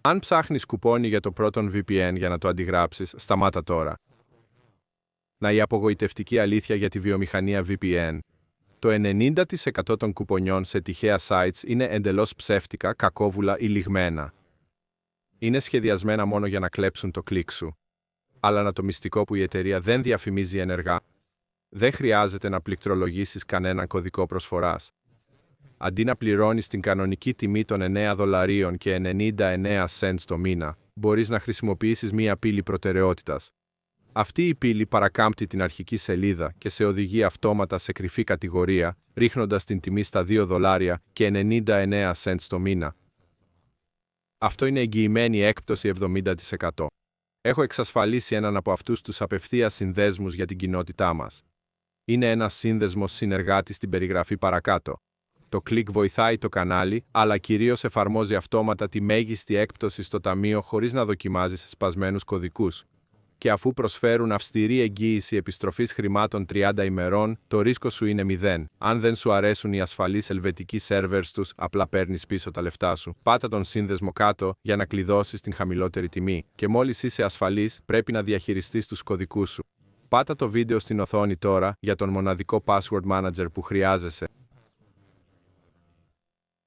Αν ψάχνεις κουπόνι για το πρώτον VPN για να το αντιγράψεις, σταμάτα τώρα. Η απογοητευτική αλήθεια για τη βιομηχανία VPN. Το 90% των κουπονιών σε τυχαία sites είναι εντελώς ψεύτικα, κακόβουλα ή λιγμένα. Είναι σχεδιασμένα μόνο για να κλέψουν το κλικ σου. Αλλά το μυστικό που η εταιρεία δεν διαφημίζει ενεργά. Δεν χρειάζεται να πληκτρολογήσεις κανέναν κωδικό προσφοράς. Αντί να πληρώνεις την κανονική τιμή των $9.99 το μήνα, μπορείς να χρησιμοποιήσεις μία πύλη προτεραιότητας. Αυτή η πύλη παρακάμπτει την αρχική σελίδα και σε οδηγεί αυτόματα σε κρυφή κατηγορία, ρίχνοντας την τιμή στα $2.99 το μήνα. Αυτό είναι εγγυημένη έκπτωση 70%. Έχω εξασφαλίσει έναν από αυτούς τους απευθείας συνδέσμους για την κοινότητά μας. Είναι ένας σύνδεσμος συνεργάτη στην περιγραφή παρακάτω. Το κλικ βοηθάει το κανάλι, αλλά κυρίως εφαρμόζει αυτόματα τη μέγιστη έκπτωση στο ταμείο χωρίς να δοκιμάζεις σπασμένους κωδικούς. Και αφού προσφέρουν αυστηρή εγγύηση επιστροφής χρημάτων 30 ημερών, το ρίσκο σου είναι 0. Αν δεν σου αρέσουν οι ασφαλείς ελβετικοί σερβερς τους, απλά παίρνεις πίσω τα λεφτά σου. Πάτα τον σύνδεσμο κάτω για να κλειδώσεις την χαμηλότερη τιμή. Και μόλις είσαι ασφαλής, πρέπει να διαχειριστείς τους κωδικούς σου. Πάτα το βίντεο στην οθόνη τώρα για τον μοναδικό password manager που χρειάζεσαι.